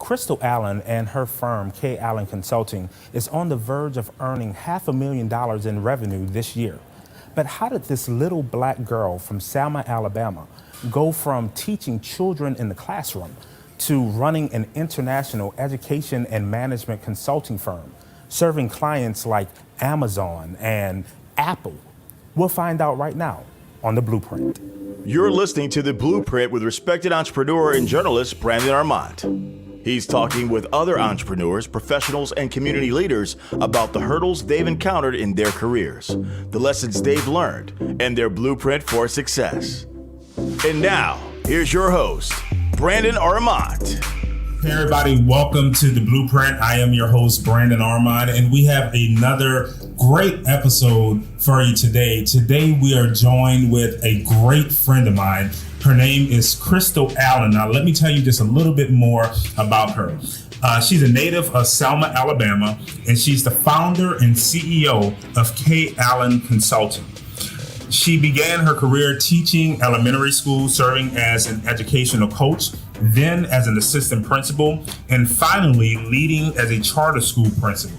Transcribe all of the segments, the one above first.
Crystal Allen and her firm, K. Allen Consulting, is on the verge of earning $500,000 in revenue this year. But how did this little black girl from Selma, Alabama, go from teaching children in the classroom to running an international education and management consulting firm, serving clients like Amazon and Apple? We'll find out right now on The Blueprint. You're listening to The Blueprint with respected entrepreneur and journalist Brandon Armand. He's talking with other entrepreneurs, professionals, and community leaders about the hurdles they've encountered in their careers, the lessons they've learned, and their blueprint for success. And now, here's your host, Brandon Armand. Hey everybody, welcome to The Blueprint. I am your host, Brandon Armand, and we have another great episode for you today. Today we are joined with a great friend of mine. Her name is Crystal Allen. Now let me tell you just a little bit more about her. She's a native of Selma, Alabama, and she's the founder and CEO of K. Allen Consulting. She began her career teaching elementary school, serving as an educational coach, then as an assistant principal, and finally leading as a charter school principal.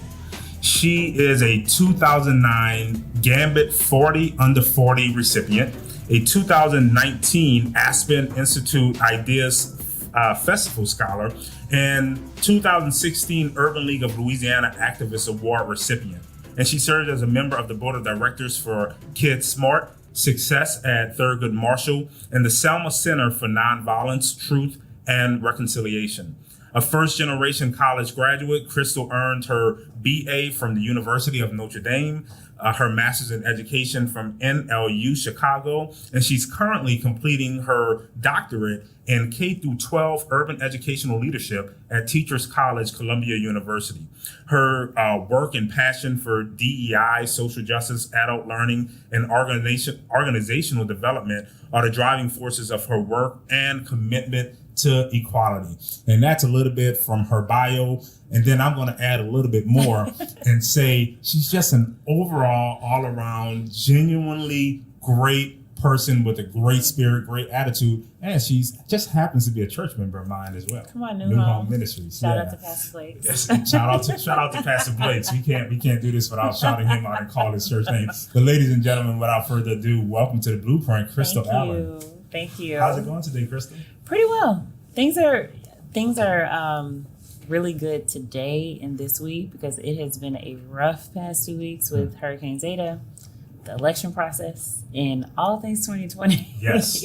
She is a 2009 Gambit 40 Under 40 recipient, a 2019 Aspen Institute Ideas Festival Scholar, and 2016 Urban League of Louisiana Activist Award recipient. And she served as a member of the board of directors for Kids Smart Success at Thurgood Marshall and the Selma Center for Nonviolence, Truth, and Reconciliation. A first-generation college graduate, Crystal earned her BA from the University of Notre Dame, her master's in education from NLU Chicago, and she's currently completing her doctorate in K-12 urban educational leadership at Teachers College, Columbia University. Her work and passion for DEI, social justice, adult learning, and organizational development are the driving forces of her work and commitment to equality. And that's a little bit from her bio. And then I'm going to add a little bit more and say she's just an overall, all around, genuinely great person with a great spirit, great attitude. And she's just happens to be a church member of mine as well. Come on, New Home Ministries. Shout out to Pastor Blake. Yes, shout out to Pastor Blake. We can't do this without shouting him out and calling his church name. But ladies and gentlemen, without further ado, welcome to The Blueprint, Crystal Allen. Thank you. How's it going today, Crystal? Pretty well. Things are really good today and this week because it has been a rough past 2 weeks with Hurricane Zeta, the election process, and all things 2020. Yes.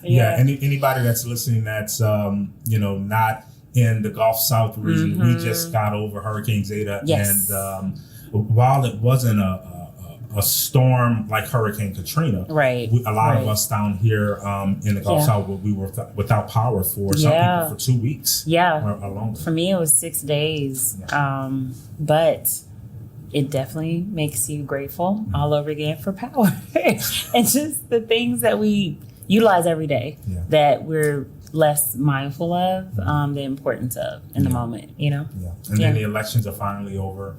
Yeah. Anybody that's listening that's not in the Gulf South region, we just got over Hurricane Zeta, and while it wasn't a storm like Hurricane Katrina, right? A lot of us down here in the Gulf South, we were without power for some people for 2 weeks. Yeah, or longer. For me, it was 6 days. Yeah. But it definitely makes you grateful all over again for power and just the things that we utilize every day that we're less mindful of the importance of in the moment. And then the elections are finally over.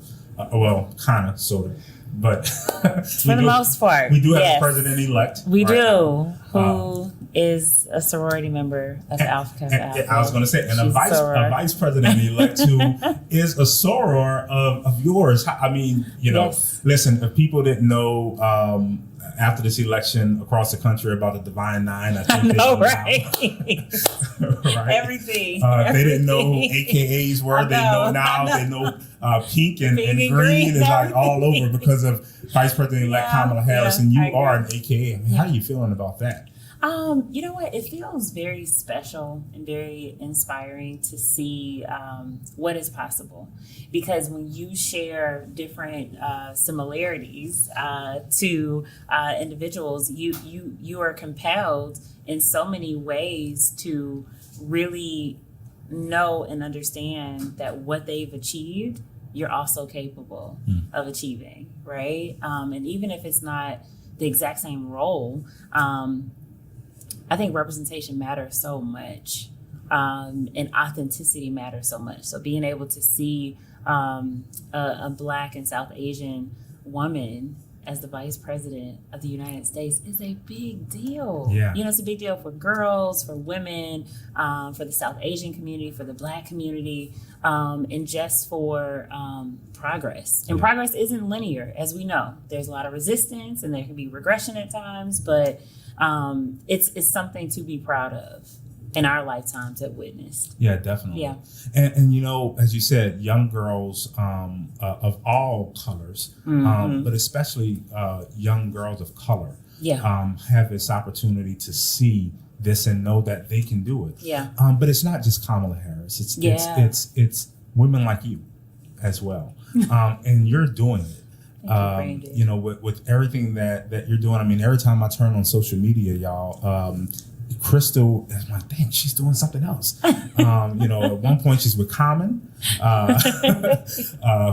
Well, kind of, sort of. But for the most part, we do have a president-elect. We do, who is a sorority member of Alpha Kappa. I was going to say, and a vice president-elect who is a soror of yours. I mean, listen, if people didn't know after this election across the country about the Divine Nine, I think they know right? right? Everything. They didn't know who AKAs were. They know now. They know pink and green is like all over because of Vice President-elect Kamala Harris, and you are an AKA. I mean, how are you feeling about that? You know what? It feels very special and very inspiring to see what is possible. Because when you share different similarities to individuals, you are compelled in so many ways to really know and understand that what they've achieved, you're also capable of achieving, right? And even if it's not the exact same role, I think representation matters so much, and authenticity matters so much. So being able to see a Black and South Asian woman as the Vice President of the United States is a big deal. Yeah. It's a big deal for girls, for women, for the South Asian community, for the Black community, and just for progress. And progress isn't linear, as we know. There's a lot of resistance and there can be regression at times, but it's something to be proud of in our lifetimes have witnessed. Yeah, definitely. Yeah. And as you said, young girls of all colors, but especially young girls of color, have this opportunity to see this and know that they can do it. Yeah. But it's not just Kamala Harris. It's women like you as well, and you're doing it. With everything that you're doing. I mean, every time I turn on social media, y'all. Crystal is like, dang, she's doing something else. At one point she's with Common,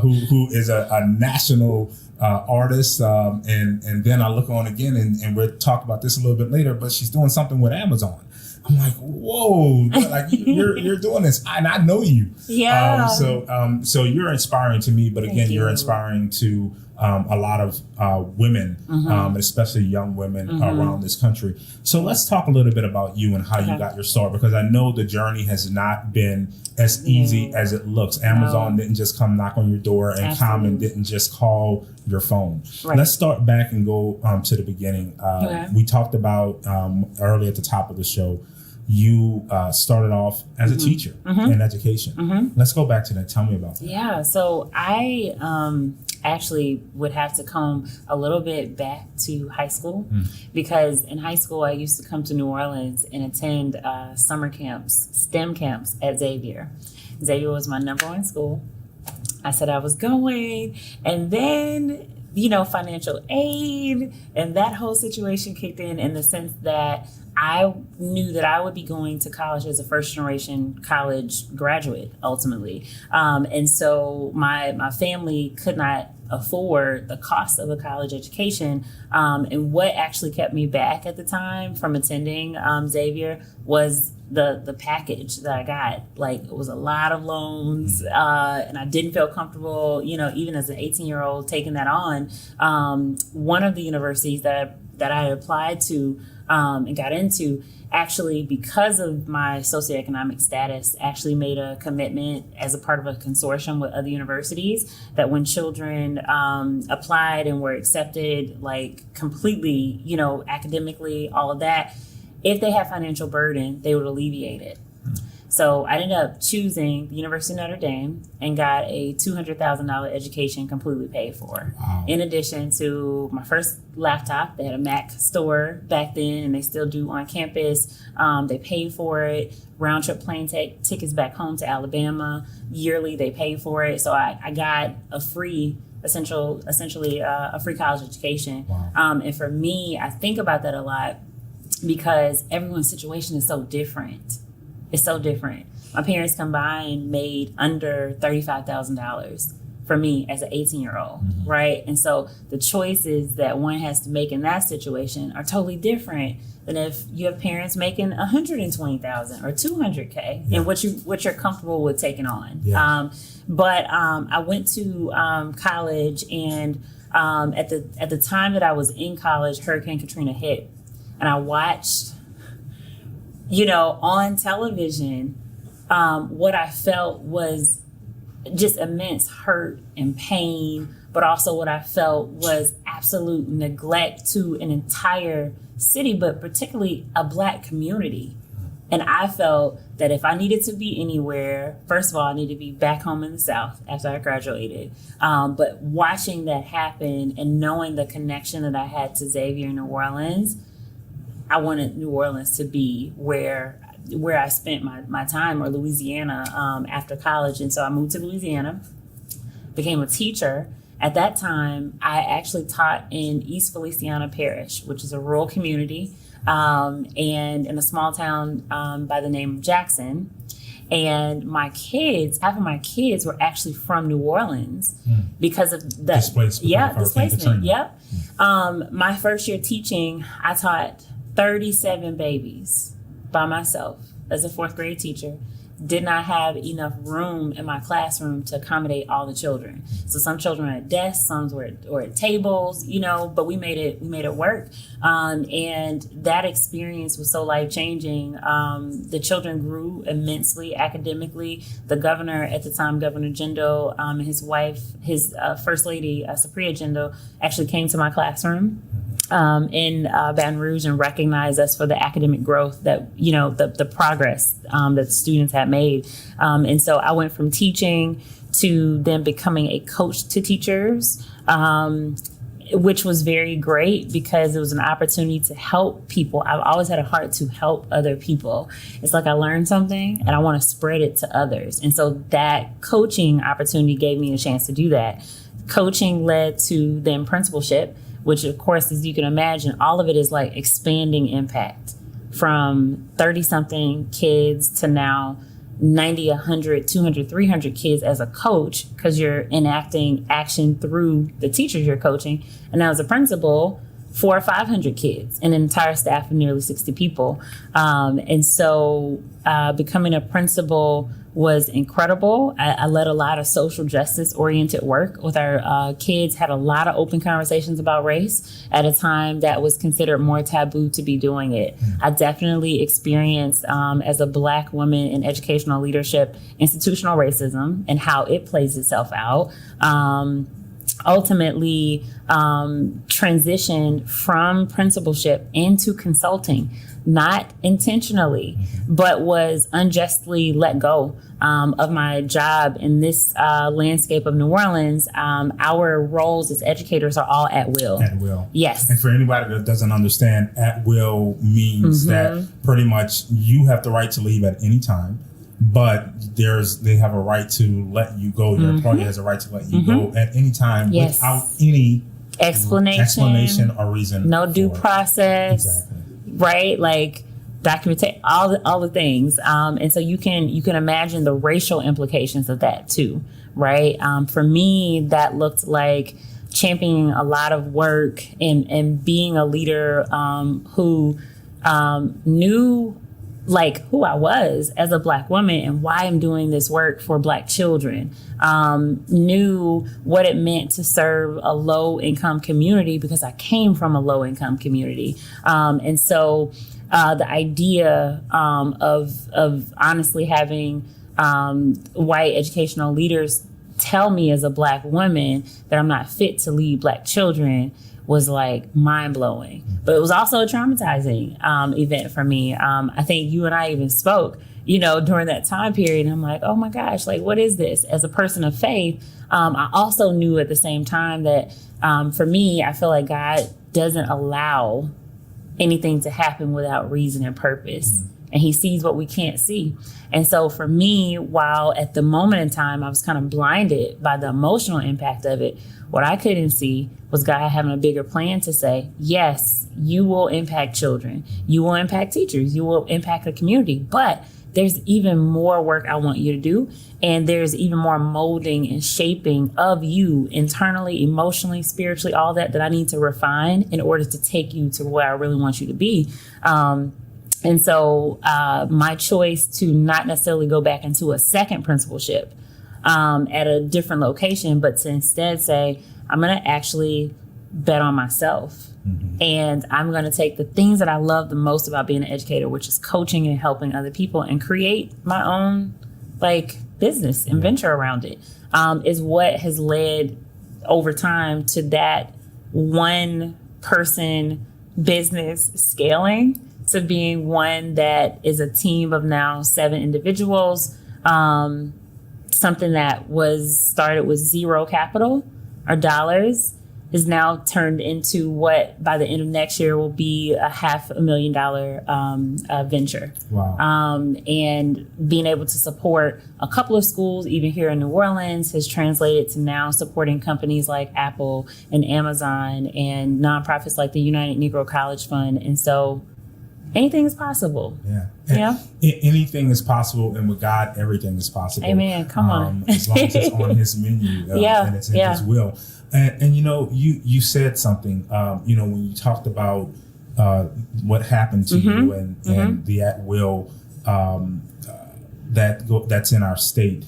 who is a national artist. And then I look on again and we'll talk about this a little bit later, but she's doing something with Amazon. I'm like, whoa, like you're doing this, and I know you. Yeah. So you're inspiring to me, but again, you're inspiring to a lot of women, especially young women around this country. So let's talk a little bit about you and how you got your start, because I know the journey has not been as easy as it looks. Amazon didn't just come knock on your door, and Common didn't just call your phone. Right. Let's start back and go to the beginning. We talked about early at the top of the show, you started off as a teacher in education. Let's go back to that. Tell me about that. Yeah, so I actually would have to come a little bit back to high school, because in high school I used to come to New Orleans and attend summer camps, STEM camps at Xavier. Xavier was my number one school. I said I was going, and then financial aid and that whole situation kicked in the sense that I knew that I would be going to college as a first generation college graduate ultimately. And so my family could not afford the cost of a college education. And what actually kept me back at the time from attending Xavier was the package that I got. Like, it was a lot of loans, and I didn't feel comfortable, even as an 18-year-old taking that on. One of the universities that I applied to and got into, actually, because of my socioeconomic status, actually made a commitment as a part of a consortium with other universities that when children applied and were accepted, like completely, academically, all of that, if they had financial burden, they would alleviate it. So I ended up choosing the University of Notre Dame and got a $200,000 education completely paid for. Wow. In addition to my first laptop, they had a Mac store back then, and they still do on campus. They paid for it. Round trip plane tickets back home to Alabama. Yearly, they paid for it. So I got a free, essentially a free college education. Wow. And for me, I think about that a lot because everyone's situation is so different. It's so different. My parents combined made under $35,000 for me as an 18-year-old, right? And so the choices that one has to make in that situation are totally different than if you have parents making $120,000 or $200K and what you're comfortable with taking on. Yeah. But I went to college, and at the time that I was in college, Hurricane Katrina hit, and I watched, on television, what I felt was just immense hurt and pain, but also what I felt was absolute neglect to an entire city, but particularly a Black community. And I felt that if I needed to be anywhere, first of all, I needed to be back home in the South after I graduated. But watching that happen and knowing the connection that I had to Xavier in New Orleans, I wanted New Orleans to be where I spent my time, or Louisiana, after college. And so I moved to Louisiana, became a teacher. At that time, I actually taught in East Feliciana Parish, which is a rural community, and in a small town by the name of Jackson. And half of my kids were actually from New Orleans because of the displacement. Yep. My first year teaching, I taught 37 babies by myself as a fourth grade teacher. did not have enough room in my classroom to accommodate all the children. So some children were at desks, some were at tables, but we made it work. And that experience was so life-changing. The children grew immensely academically. The governor at the time, Governor Jindal, and his wife, his First Lady, Supriya Jindal, actually came to my classroom in Baton Rouge and recognized us for the academic growth that, the progress that the students had made. And so I went from teaching to then becoming a coach to teachers, which was very great because it was an opportunity to help people. I've always had a heart to help other people. It's like I learned something and I want to spread it to others. And so that coaching opportunity gave me a chance to do that. Coaching led to then principalship, which of course, as you can imagine, all of it is like expanding impact from 30-something kids to now 90, 100, 200, 300 kids as a coach, because you're enacting action through the teachers you're coaching. And now as a principal, 400 or 500 kids and an entire staff of nearly 60 people. And so becoming a principal was incredible. I led a lot of social justice oriented work with our kids, had a lot of open conversations about race at a time that was considered more taboo to be doing it. I definitely experienced, as a Black woman in educational leadership, institutional racism and how it plays itself out. Ultimately transitioned from principalship into consulting, not intentionally, but was unjustly let go of my job in this landscape of New Orleans. Our roles as educators are all at will. At will. Yes. And for anybody that doesn't understand, at will means that pretty much you have the right to leave at any time, but they have a right to let you go. Your employer has a right to let you go at any time without any explanation or reason. No due process. Exactly. Right? Like documentation, all the things. And so you can imagine the racial implications of that too, right? For me, that looked like championing a lot of work and being a leader who knew like who I was as a Black woman and why I'm doing this work for Black children, knew what it meant to serve a low income community because I came from a low income community. And so the idea of honestly having white educational leaders tell me as a Black woman that I'm not fit to lead Black children was like mind blowing, but it was also a traumatizing event for me. I think you and I even spoke, during that time period. And I'm like, oh my gosh, like, what is this? As a person of faith, I also knew at the same time that for me, I feel like God doesn't allow anything to happen without reason and purpose. And he sees what we can't see. And so for me, while at the moment in time, I was kind of blinded by the emotional impact of it, what I couldn't see was God having a bigger plan to say, yes, you will impact children. You will impact teachers. You will impact the community. But there's even more work I want you to do. And there's even more molding and shaping of you internally, emotionally, spiritually, all that I need to refine in order to take you to where I really want you to be. And so my choice to not necessarily go back into a second principalship at a different location, but to instead say, I'm going to actually bet on myself. And I'm going to take the things that I love the most about being an educator, which is coaching and helping other people, and create my own business and venture around it, is what has led over time to that one person business scaling to being one that is a team of now 7 individuals, something that was started with zero capital or dollars is now turned into what by the end of next year will be a $500,000 venture. Wow. And being able to support a couple of schools, even here in New Orleans, has translated to now supporting companies like Apple and Amazon and nonprofits like the United Negro College Fund. And so anything is possible. Yeah. Anything is possible, and with God, everything is possible. Amen. Come on. As long as it's on His menu and it's in His will. And you said something. When you talked about what happened to you and the at will that's in our state.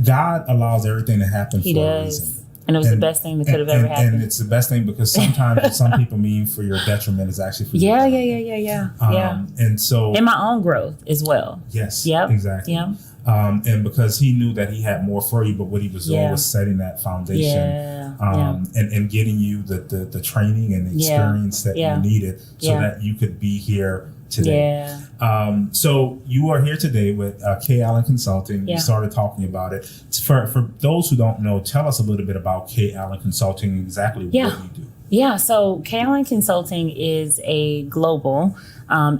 God allows everything to happen He for a does. reason. And it was the best thing that could have ever happened. And it's the best thing because sometimes what some people mean for your detriment is actually for your Yeah. And so, And my own growth as well. yes, Yep. exactly. Yep. And because he knew that he had more for you, but what he was doing was setting that foundation, and getting you the training and the experience that you needed so that you could be here today. So you are here today with K. Allen Consulting. We started talking about it. For those who don't know, tell us a little bit about K. Allen Consulting and exactly what you do. Yeah, so K. Allen Consulting is a global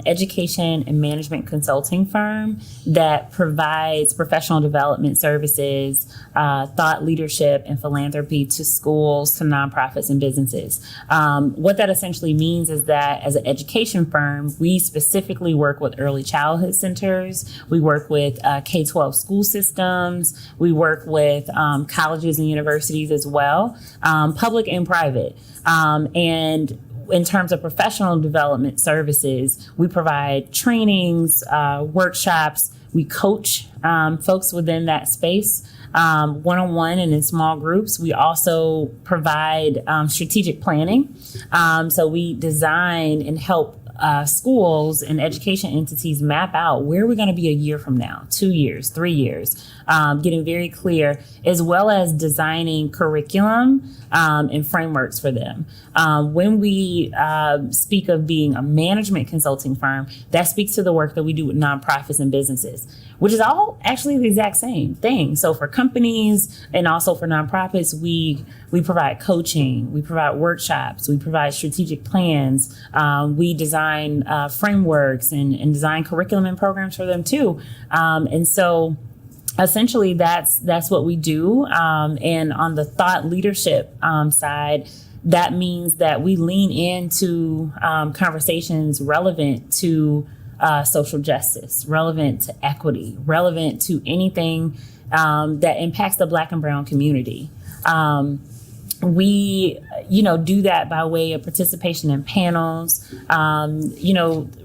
education and management consulting firm that provides professional development services, thought leadership, and philanthropy to schools, to nonprofits, and businesses. What that essentially means is that as an education firm, we specifically work with early childhood centers. We work with K-12 school systems. We work with colleges and universities as well, public and private. And in terms of professional development services, we provide trainings, workshops. We coach folks within that space one-on-one and in small groups. We also provide strategic planning. So we design and help schools and education entities map out where we're going to be a year from now, 2 years, 3 years, getting very clear, as well as designing curriculum and frameworks for them. When we speak of being a management consulting firm, that speaks to the work that we do with nonprofits and businesses, which is all actually the exact same thing. So for companies and also for nonprofits, we provide coaching, we provide workshops, we provide strategic plans, we design frameworks and design curriculum and programs for them too. And so essentially that's what we do. And on the thought leadership side, that means that we lean into conversations relevant to social justice, relevant to equity, relevant to anything that impacts the Black and Brown community. We, do that by way of participation in panels,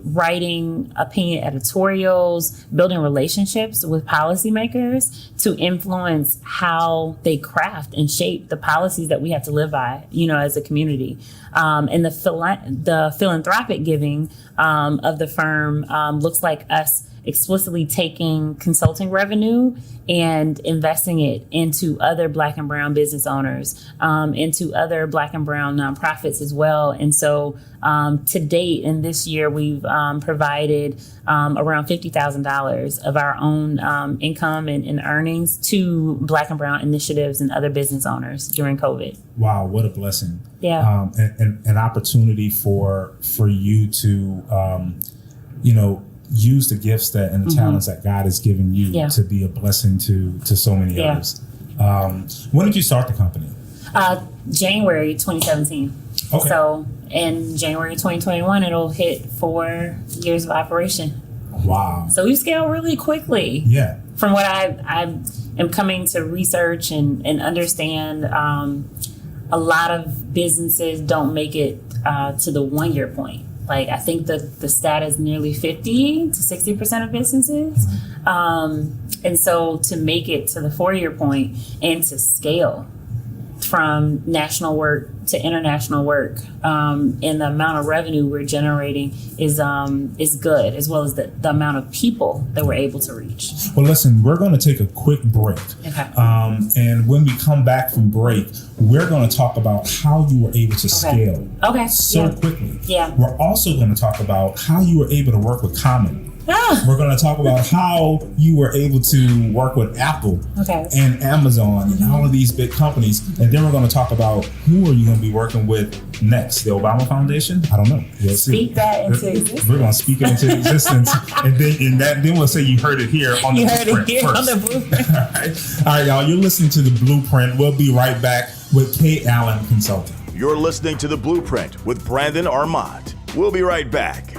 writing opinion editorials, building relationships with policymakers to influence how they craft and shape the policies that we have to live by, as a community. And the philanthropic giving of the firm looks like us explicitly taking consulting revenue and investing it into other Black and Brown business owners, into other Black and Brown nonprofits as well. And so to date, in this year, we've provided around $50,000 of our own income and earnings to Black and Brown initiatives and other business owners during COVID. Wow, what a blessing. Yeah. And an opportunity for you to, use the gifts that and the talents that God has given you to be a blessing to so many others. When did you start the company? January 2017. Okay. So in January 2021, it'll hit 4 years of operation. Wow. So we scale really quickly. Yeah. From what I am coming to research and understand, a lot of businesses don't make it to the 1 year point. Like, I think that the stat is nearly 50 to 60% of businesses. And so to make it to the 4 year point and to scale from national work to international work, and the amount of revenue we're generating is good, as well as the amount of people that we're able to reach. Well, listen, we're going to take a quick break. Okay. And when we come back from break, we're going to talk about how you were able to scale so quickly. Yeah. We're also going to talk about how you were able to work with Common. We're going to talk about how you were able to work with Apple and Amazon and all of these big companies. And then we're going to talk about who are you going to be working with next? The Obama Foundation? I don't know. We'll speak that into existence. We're going to speak it into existence. And then we'll say you heard it here on the Blueprint first. On the Blueprint. All right, y'all. You're listening to The Blueprint. We'll be right back with K. Allen Consulting. You're listening to The Blueprint with Brandon Armand. We'll be right back.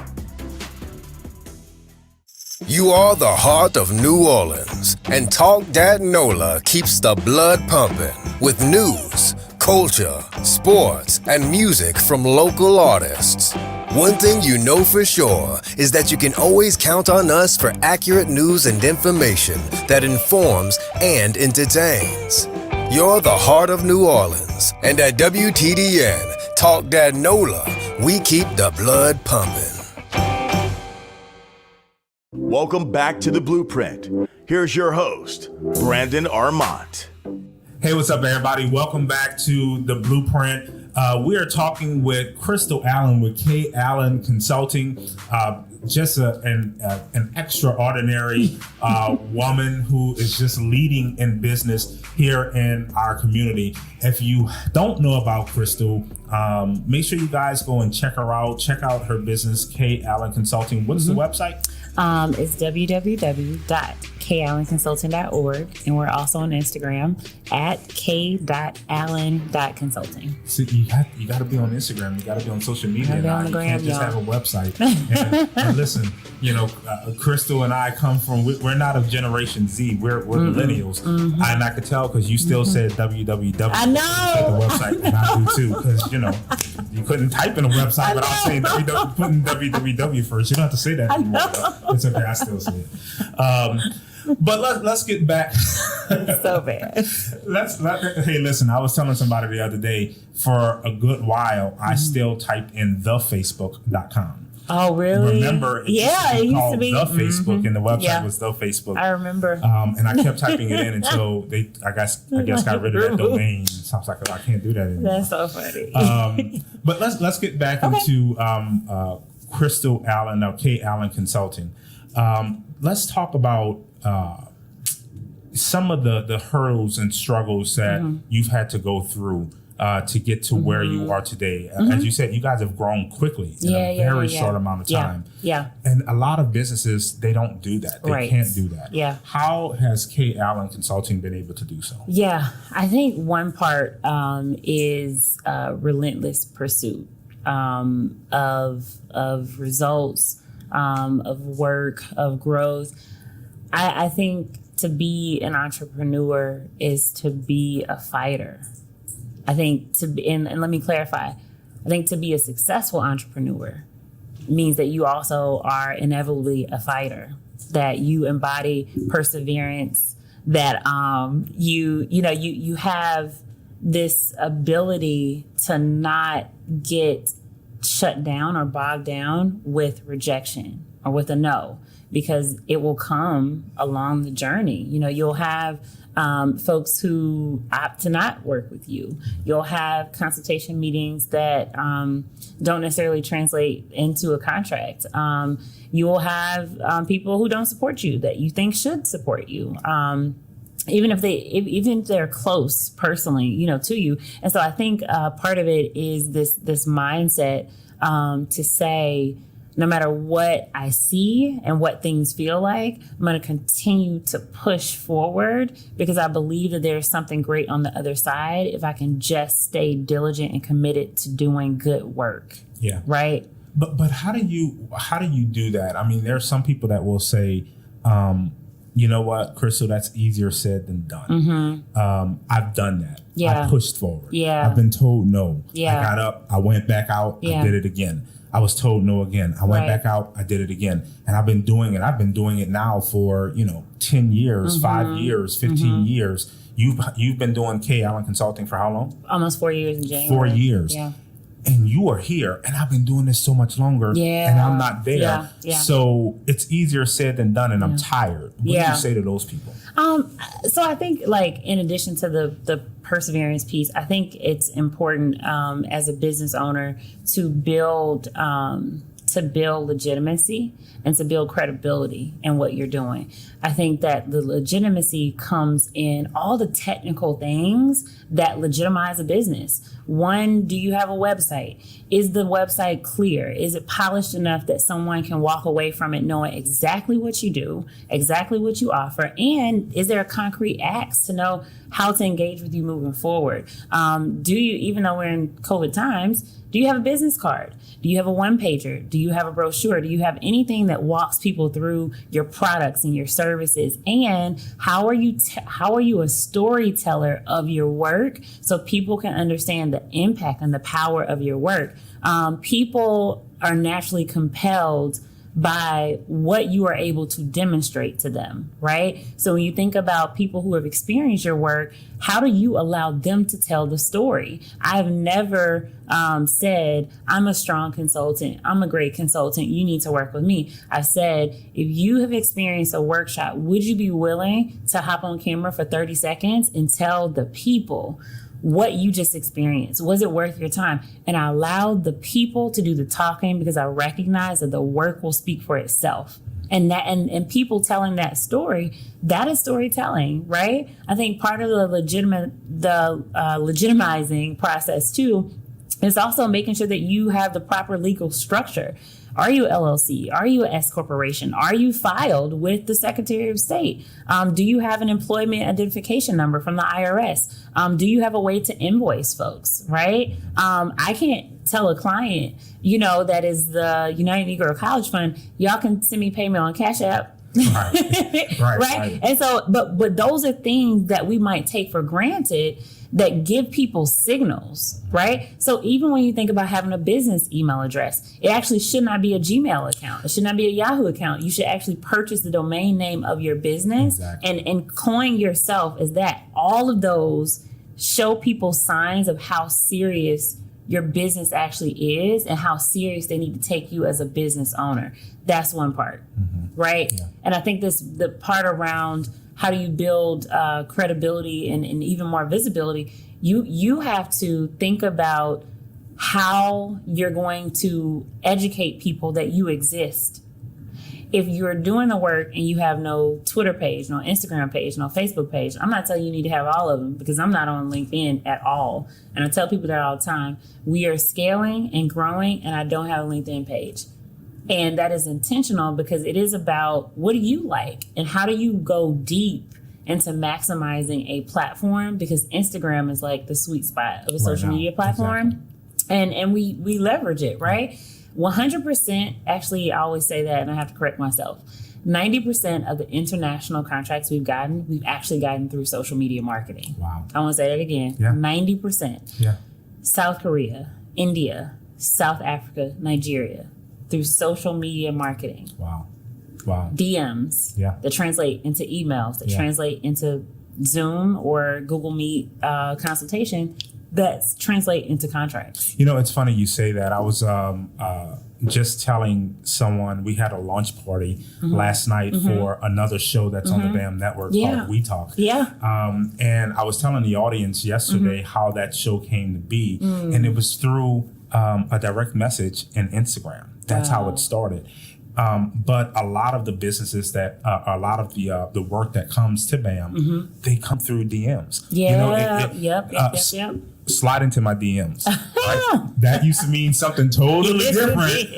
You are the heart of New Orleans, and Talk Dat NOLA keeps the blood pumping with news, culture, sports, and music from local artists. One thing you know for sure is that you can always count on us for accurate news and information that informs and entertains. You're the heart of New Orleans, and at WTDN, Talk That NOLA, we keep the blood pumping. Welcome back to The Blueprint. Here's your host, Brandon Armont. Hey, what's up, everybody? Welcome back to The Blueprint. We are talking with Crystal Allen with K. Allen Consulting. Just an extraordinary woman who is just leading in business here in our community. If you don't know about Crystal, make sure you guys go and check her out. Check out her business, K. Allen Consulting. What is the website? It's www.kallenconsulting.org, and we're also on Instagram at k.allen.consulting. See, you got to be on Instagram. You got to be on social media now. You can't just have a website. and listen, Crystal and I come from. We're not of Generation Z. We're millennials, and I could tell because you still said www. I know. Said the website, and I do too, because you couldn't type in a website without saying putting www first. You don't have to say that anymore. It's okay. I still say it. But let's get back. So bad. Hey, listen, I was telling somebody the other day, for a good while, I still typed in thefacebook.com. Oh, really? Remember, it used to be the Facebook, and the website was the Facebook. I remember. And I kept typing it in until they, I guess, got rid of that domain. So I was like, I can't do that anymore. That's so funny. But let's get back into Crystal Allen, now K. Allen Consulting. Let's talk about some of the hurdles and struggles that you've had to go through to get to where you are today. As you said, you guys have grown quickly in a very short amount of time. Yeah. And a lot of businesses, they don't do that. They can't do that. Yeah. How has K. Allen Consulting been able to do so? Yeah. I think one part is relentless pursuit of results, of work, of growth. I think to be an entrepreneur is to be a fighter. I think and let me clarify, I think to be a successful entrepreneur means that you also are inevitably a fighter, that you embody perseverance, that you have this ability to not get shut down or bogged down with rejection or with a no, because it will come along the journey. You'll have folks who opt to not work with you. You'll have consultation meetings that don't necessarily translate into a contract. You will have people who don't support you that you think should support you. Even if they're close personally, to you. And so I think part of it is this mindset to say, no matter what I see and what things feel like, I'm going to continue to push forward because I believe that there's something great on the other side if I can just stay diligent and committed to doing good work. Yeah. Right. But how do you do that? I mean, there are some people that will say, you know what, Crystal, that's easier said than done. I've done that. I pushed forward. I've been told no. I got up, I went back out, I did it again. I was told no again. I went back out, I did it again. And I've been doing it now for, 10 years, 5 years, 15 years. You've been doing K. Allen Consulting for how long? Almost 4 years in January. 4 years. Yeah. And you are here, and I've been doing this so much longer, and I'm not there. So it's easier said than done, and I'm tired. What do you say to those people? So I think, in addition to the perseverance piece, I think it's important as a business owner to build legitimacy and to build credibility in what you're doing. I think that the legitimacy comes in all the technical things that legitimize a business. One, do you have a website? Is the website clear? Is it polished enough that someone can walk away from it knowing exactly what you do, exactly what you offer? And is there a concrete axe to know how to engage with you moving forward? Do you, even though we're in COVID times, Do you have a business card? Do you have a one-pager? Do you have a brochure? Do you have anything that walks people through your products and your services? And how are you a storyteller of your work so people can understand the impact and the power of your work? People are naturally compelled by what you are able to demonstrate to them, right? So when you think about people who have experienced your work, how do you allow them to tell the story? I've never said, I'm a strong consultant, I'm a great consultant, you need to work with me. I said, if you have experienced a workshop, would you be willing to hop on camera for 30 seconds and tell the people what you just experienced? Was it worth your time? And I allowed the people to do the talking because I recognize that the work will speak for itself. And that and people telling that story, that is storytelling, right? I think part of the legitimizing process too is also making sure that you have the proper legal structure. Are you LLC? Are you an S corporation? Are you filed with the Secretary of State? Do you have an employment identification number from the IRS? Do you have a way to invoice folks, right? I can't tell a client, that is the United Negro College Fund, y'all can send me payment on Cash App. Right. And so, but those are things that we might take for granted that give people signals, right? So even when you think about having a business email address, it actually should not be a Gmail account. It should not be a Yahoo account. You should actually purchase the domain name of your business and coin yourself as that. All of those show people signs of how serious your business actually is and how serious they need to take you as a business owner. That's one part, right? Yeah. And I think the part around how do you build credibility and even more visibility, you have to think about how you're going to educate people that you exist. If you're doing the work and you have no Twitter page, no Instagram page, no Facebook page, I'm not telling you need to have all of them because I'm not on LinkedIn at all. And I tell people that all the time. We are scaling and growing and I don't have a LinkedIn page. And that is intentional because it is about what do you like and how do you go deep into maximizing a platform, because Instagram is like the sweet spot of a social media platform. Exactly. And we leverage it, right? 100%, actually, I always say that and I have to correct myself. 90% of the international contracts we've actually gotten through social media marketing. Wow. I want to say that again. Yeah. 90%. Yeah. South Korea, India, South Africa, Nigeria, through social media marketing. Wow. DMs that translate into emails, that translate into Zoom or Google Meet consultation, that translate into contracts. It's funny you say that. I was just telling someone we had a launch party last night for another show that's on the BAM network called We Talk. Yeah. And I was telling the audience yesterday how that show came to be. And it was through a direct message in Instagram. That's how it started. But a lot of the businesses that a lot of the work that comes to BAM, they come through DMs. Yeah. Yep. Slide into my DMs. Right? That used to mean something totally different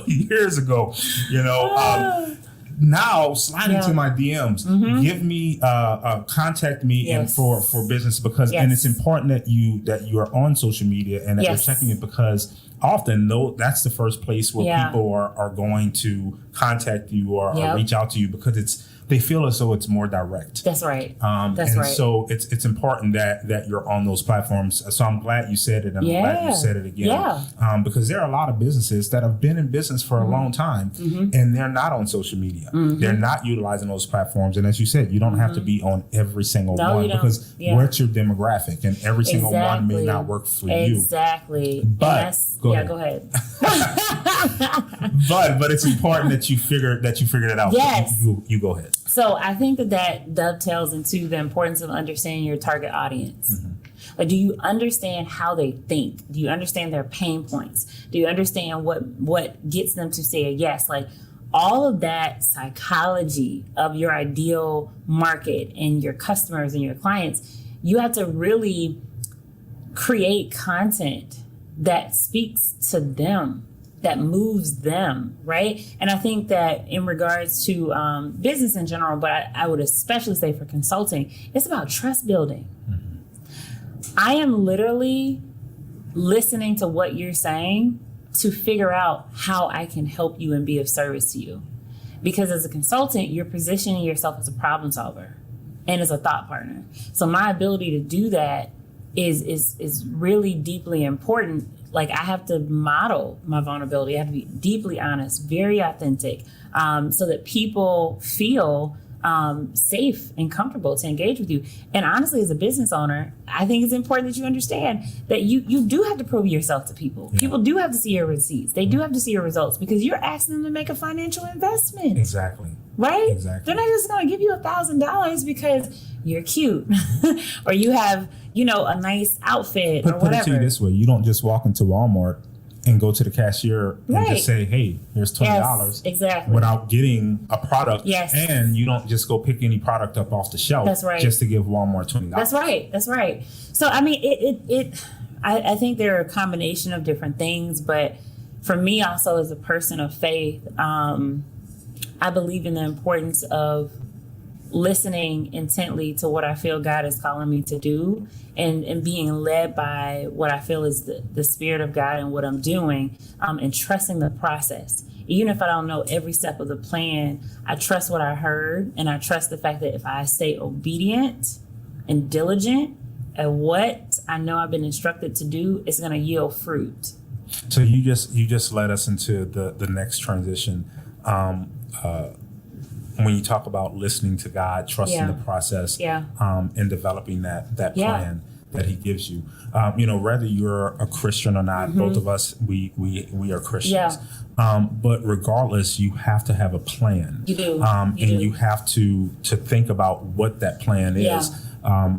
years ago. Now slide into my DMs. Give me contact me and for business because and it's important that you are on social media and that you're checking it because often that's the first place where people are going to contact you or reach out to you because they feel as though it's more direct. That's right. So it's important that you're on those platforms. So I'm glad you said it and I'm glad you said it again. Yeah. Because there are a lot of businesses that have been in business for a long time and they're not on social media. They're not utilizing those platforms. And as you said, you don't have to be on every single one because what's your demographic and every single one may not work for you. Exactly. But go ahead. but it's important that you figured it out. Yes. You go ahead. So I think that dovetails into the importance of understanding your target audience. Like, do you understand how they think? Do you understand their pain points? Do you understand what gets them to say a yes? Like all of that psychology of your ideal market and your customers and your clients, you have to really create content that speaks to them, that moves them, right? And I think that in regards to business in general, but I would especially say for consulting, it's about trust building. I am literally listening to what you're saying to figure out how I can help you and be of service to you. Because as a consultant, you're positioning yourself as a problem solver and as a thought partner. So my ability to do that is really deeply important. Like, I have to model my vulnerability. I have to be deeply honest, very authentic, so that people feel safe and comfortable to engage with you. And honestly, as a business owner, I think it's important that you understand that you do have to prove yourself to people. Yeah. People do have to see your receipts. They do have to see your results, because you're asking them to make a financial investment. Exactly. Right? Exactly. They're not just going to give you $1,000 because you're cute or you have, a nice outfit or whatever. Put it to you this way. You don't just walk into Walmart and go to the cashier and just say, hey, here's $20. Yes, exactly. Without getting a product. Yes. And you don't just go pick any product up off the shelf. That's right. Just to give Walmart $20. That's right. That's right. So, I mean, I think there are a combination of different things, but for me also as a person of faith, I believe in the importance of listening intently to what I feel God is calling me to do, and being led by what I feel is the Spirit of God and what I'm doing, and trusting the process. Even if I don't know every step of the plan, I trust what I heard, and I trust the fact that if I stay obedient and diligent at what I know I've been instructed to do, it's going to yield fruit. So you just led us into the next transition. When you talk about listening to God, trusting the process, and developing that plan that He gives you, whether you're a Christian or not, both of us, we are Christians. But regardless, you have to have a plan. You do. You have to think about what that plan is.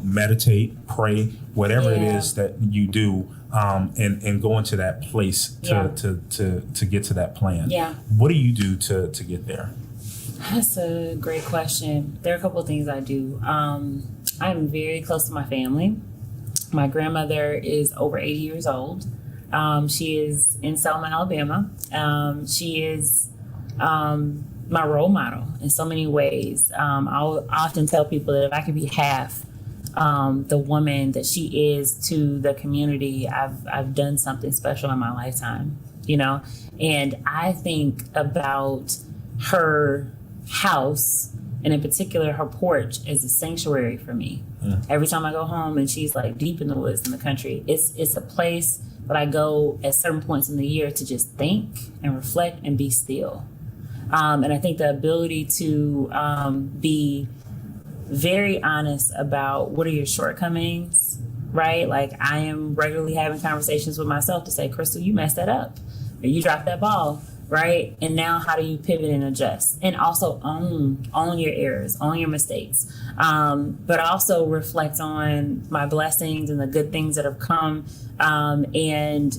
Meditate, pray, whatever it is that you do, and go into that place to get to that plan. Yeah. What do you do to get there? That's a great question. There are a couple of things I do. I'm very close to my family. My grandmother is over 80 years old. She is in Selma, Alabama. She is my role model in so many ways. I'll often tell people that if I could be half the woman that she is to the community, I've done something special in my lifetime, And I think about her house, and in particular her porch, as a sanctuary for me. Every time I go home and she's like deep in the woods in the country, it's a place that I go at certain points in the year to just think and reflect and be still. And I think the ability to be very honest about what are your shortcomings, right? Like, I am regularly having conversations with myself to say, Crystal, you messed that up, or you dropped that ball. Right? And now how do you pivot and adjust? And also own your errors, own your mistakes. But also reflect on my blessings and the good things that have come, and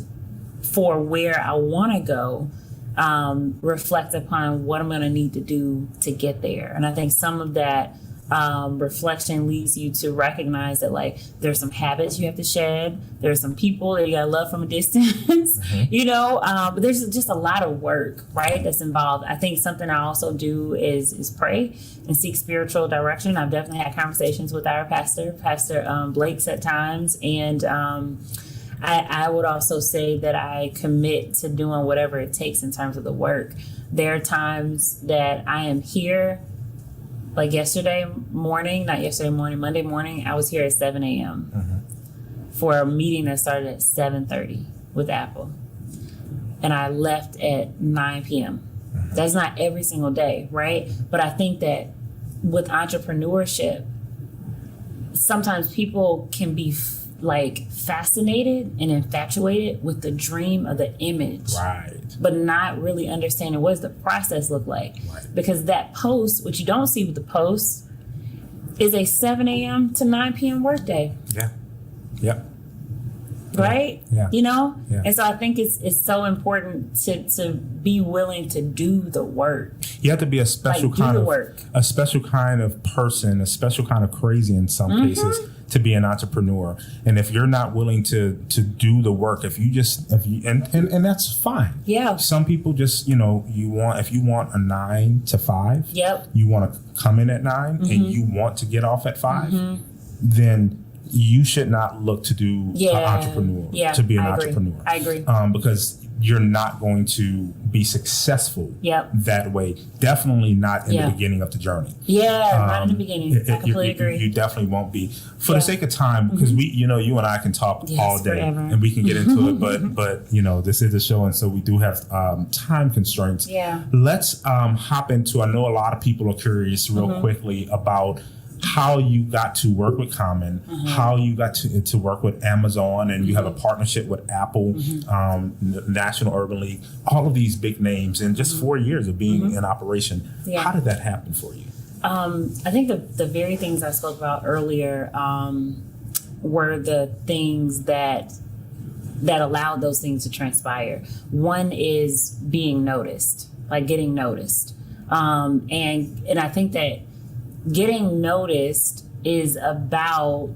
for where I want to go, reflect upon what I'm going to need to do to get there. And I think some of that reflection leads you to recognize that, like, there's some habits you have to shed. There's some people that you gotta love from a distance, but there's just a lot of work, right, that's involved. I think something I also do is pray and seek spiritual direction. I've definitely had conversations with our Pastor Blake's at times. And I would also say that I commit to doing whatever it takes in terms of the work. There are times that I am here. Like Monday morning, I was here at 7 a.m. For a meeting that started at 7:30 with Apple. And I left at 9 p.m. That's not every single day, right? But I think that with entrepreneurship, sometimes people can be fascinated and infatuated with the dream of the image, right? But not really understanding what does the process look like, right? Because that post, what you don't see with the post, is a 7 a.m. to 9 p.m. workday. Yeah. Right? Yeah. Yeah. And so I think it's so important to be willing to do the work. You have to be a special kind of person, a special kind of crazy in some cases, to be an entrepreneur. And if you're not willing to do the work, and that's fine. Yeah. Some people just, if you want a 9 to 5, you want to come in at 9 and you want to get off at 5, then you should not look to do entrepreneur to be an entrepreneur. I agree. Because you're not going to be successful that way. Definitely not in the beginning of the journey. Not in the beginning. I completely agree. You definitely won't be. For the sake of time, because you and I can talk all day forever. and we can get into it, but this is a show, and so we do have time constraints. Let's hop into, I know a lot of people are curious real quickly about how you got to work with Common, how you got to work with Amazon, and you have a partnership with Apple, National Urban League, all of these big names in just 4 years of being in operation. How did that happen for you? I think the very things I spoke about earlier were the things that allowed those things to transpire. One is being noticed, like getting noticed. And I think that getting noticed is about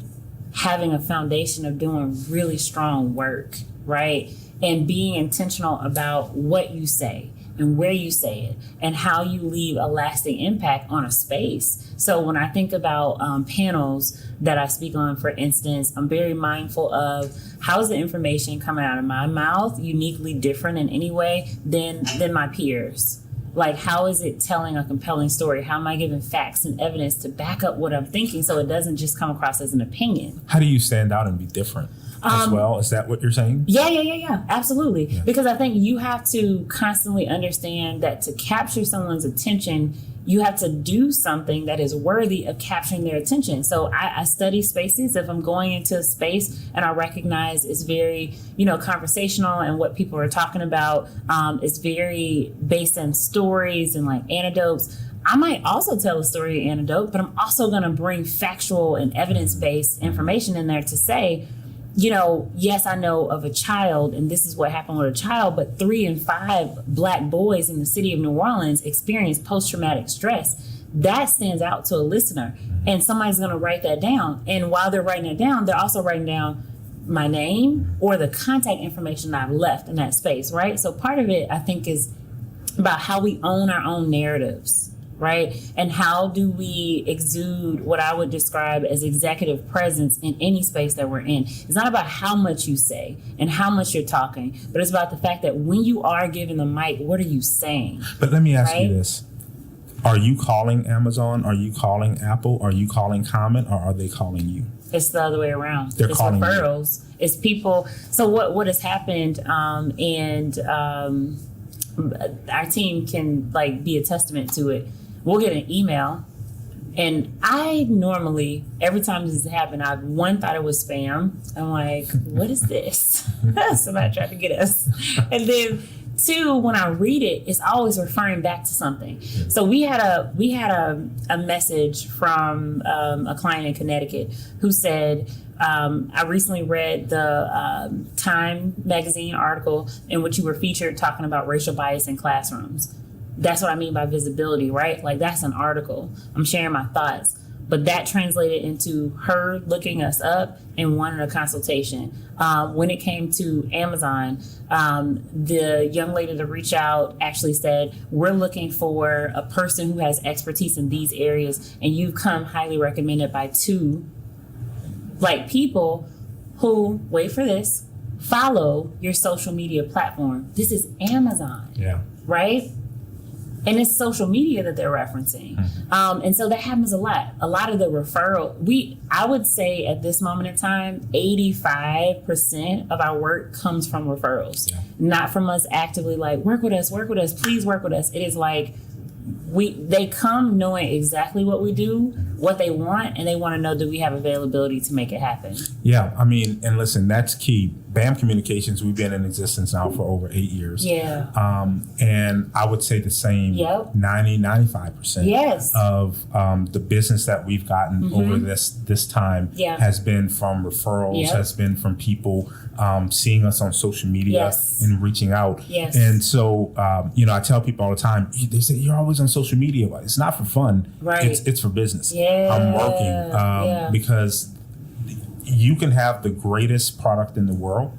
having a foundation of doing really strong work, right? And being intentional about what you say and where you say it and how you leave a lasting impact on a space. So when I think about panels that I speak on, for instance, I'm very mindful of how's the information coming out of my mouth uniquely different in any way than my peers. Like, how is it telling a compelling story? How am I giving facts and evidence to back up what I'm thinking so it doesn't just come across as an opinion? How do you stand out and be different as well? Is that what you're saying? Yeah. Absolutely. Yeah. Because I think you have to constantly understand that to capture someone's attention, you have to do something that is worthy of capturing their attention. So I study spaces. If I'm going into a space and I recognize it's very, conversational and what people are talking about is very based on stories and like anecdotes, I might also tell a story or anecdote, but I'm also going to bring factual and evidence-based information in there to say, yes, I know of a child, and this is what happened with a child, but 3 in 5 Black boys in the city of New Orleans experience post-traumatic stress. That stands out to a listener, and somebody's going to write that down. And while they're writing it down, they're also writing down my name or the contact information that I've left in that space, right? So part of it, I think, is about how we own our own narratives, right? And how do we exude what I would describe as executive presence in any space that we're in? It's not about how much you say and how much you're talking, but it's about the fact that when you are given the mic, what are you saying? But let me ask you this. Are you calling Amazon? Are you calling Apple? Are you calling Common? Or are they calling you? It's the other way around. They're it's calling referrals. You. It's people. So what has happened, and our team can be a testament to it. We'll get an email, and I normally, every time this has happened, I've thought it was spam. I'm like, what is this? Somebody tried to get us. And then 2, when I read it, it's always referring back to something. So we had a message from a client in Connecticut who said, I recently read the Time magazine article in which you were featured talking about racial bias in classrooms. That's what I mean by visibility, right? Like, that's an article. I'm sharing my thoughts. But that translated into her looking us up and wanting a consultation. When it came to Amazon, the young lady that reached out actually said, we're looking for a person who has expertise in these areas, and you've come highly recommended by 2 people who, wait for this, follow your social media platform. This is Amazon, right? And it's social media that they're referencing. And so that happens a lot. A lot of the referral, I would say at this moment in time, 85% of our work comes from referrals. Not from us actively work with us, please work with us. It is they come knowing exactly what we do, what they want, and they want to know, do we have availability to make it happen? Yeah, I mean, and listen, that's key. BAM Communications, we've been in existence now for over 8 years. And I would say the same 90-95% of the business that we've gotten over this time has been from referrals, has been from people seeing us on social media and reaching out. And so, I tell people all the time, they say, you're always on social media. It's not for fun. Right. It's for business. I'm working because you can have the greatest product in the world,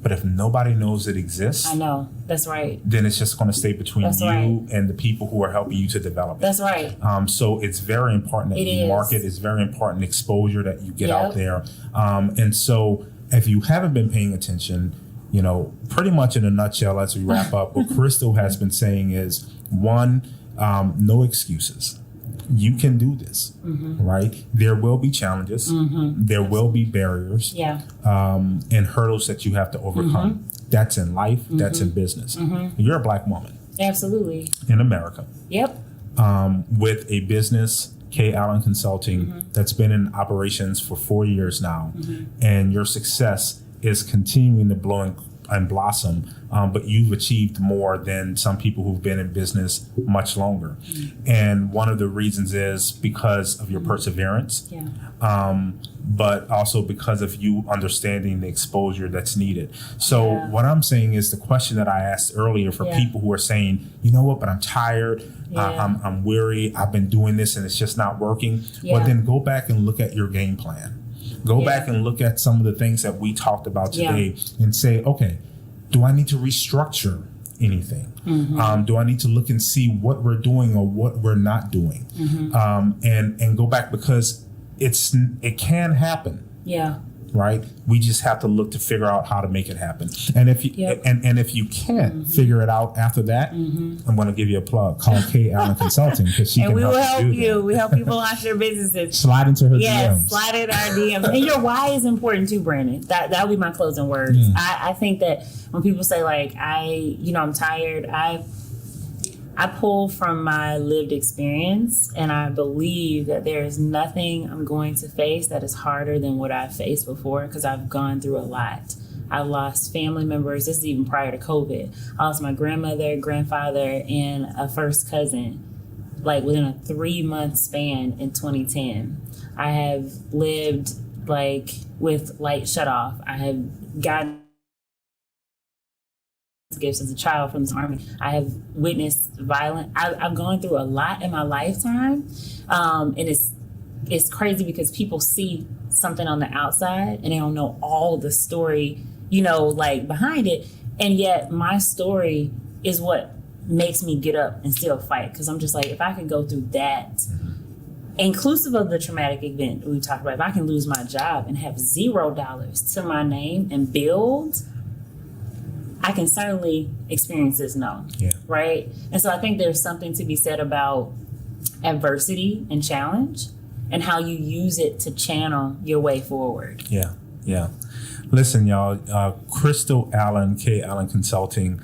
but if nobody knows it exists, I know. That's right. then it's just going to stay between That's you right. and the people who are helping you to develop it. That's right. So it's very important that It you is. market. It's very important exposure that you get out Yep. there. And so if you haven't been paying attention, you know, pretty much in a nutshell, as we wrap up, what Crystal has been saying is, one, no excuses. You can do this, right? There will be challenges. There will be barriers Yeah. and hurdles that you have to overcome. That's in life. That's in business. You're a Black woman Absolutely. in America Yep. with a business, K. Allen Consulting, that's been in operations for 4 years now. And your success is continuing to blow and blossom, but you've achieved more than some people who've been in business much longer. And one of the reasons is because of your perseverance, Yeah. but also because of you understanding the exposure that's needed. So Yeah. what I'm saying is the question that I asked earlier for Yeah. people who are saying, you know what, but I'm tired, Yeah. I'm weary, I've been doing this and it's just not working. Yeah. Well, then go back and look at your game plan. Go Yeah. back and look at some of the things that we talked about Yeah. today and say, okay, do I need to restructure anything? Do I need to look and see what we're doing or what we're not doing? And go back, because it can happen, Yeah. right? We just have to look to figure out how to make it happen. And if you Yep. and if you can't figure it out after that, I'm going to give you a plug. Call K. Allen Consulting, because she And can we will help help you. Do you. that. We help people launch their businesses. Slide into her Yes, DMs. slide in our DMs. And your why is important too, Brandon. That would be my closing words. I think that when people say like, I'm tired, I pull from my lived experience, and I believe that there is nothing I'm going to face that is harder than what I've faced before, because I've gone through a lot. I've lost family members. This is even prior to COVID. I lost my grandmother, grandfather, and a first cousin, like within a 3-month span in 2010. I have lived like with light shut off. I have gotten gifts as a child from the Army. I have witnessed violence. I've gone through a lot in my lifetime. And it's crazy because people see something on the outside and they don't know all the story, like behind it. And yet my story is what makes me get up and still fight. Because I'm just like, if I can go through that, inclusive of the traumatic event we talked about, if I can lose my job and have $0 to my name and build, I can certainly experience this now, right? And so I think there's something to be said about adversity and challenge and how you use it to channel your way forward. Yeah. Listen, y'all, Crystal Allen, K. Allen Consulting.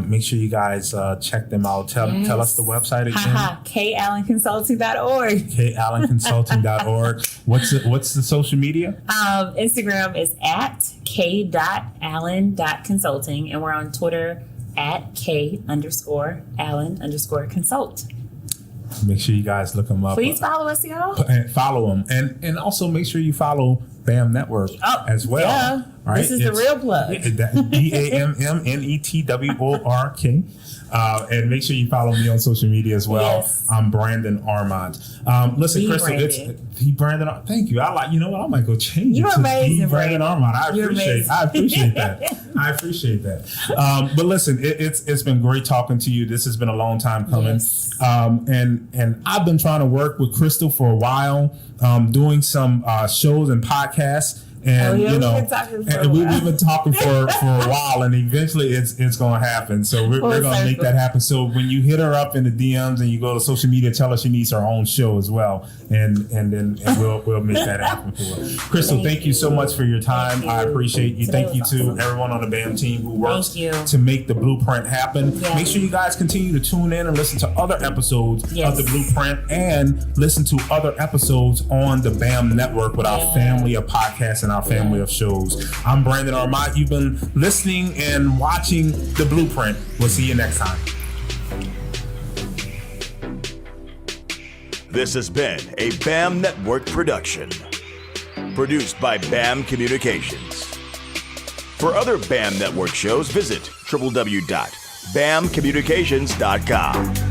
Make sure you guys check them out. Tell us the website again. KAllenConsulting.org. KAllenConsulting.org. What's the social media? Instagram is at k.allen.consulting, and we're on Twitter at k_allen_consult. Make sure you guys look them up. Please follow us, y'all. And follow them, and also make sure you follow BAM Network as well. Yeah, right? This is the real plug. BAMMNETWORK. And make sure you follow me on social media as well. Yes. I'm Brandon Armand. Listen, Crystal, it's the Brandon. Thank you. You know what? I might go change You're it to amazing, the Brandon Armand. I appreciate that. I appreciate that. But listen, it's been great talking to you. This has been a long time coming. Yes. And I've been trying to work with Crystal for a while, doing some shows and podcasts. And we've been talking for a we've while. been talking for a while, and eventually it's going to happen. So we're going to make that happen. So when you hit her up in the DMs and you go to social media, tell her she needs her own show as well, and then we'll make that happen for her. Crystal, thank you so much for your time. I appreciate you. Thank you to everyone on the BAM team who works to make the blueprint happen. Yes. Make sure you guys continue to tune in and listen to other episodes of the blueprint, and listen to other episodes on the BAM network with our family of podcasts and our family of shows. I'm Brandon Armand. You've been listening and watching The Blueprint. We'll see you next time. This has been a BAM Network production, produced by BAM Communications. For other BAM Network shows, visit www.bamcommunications.com.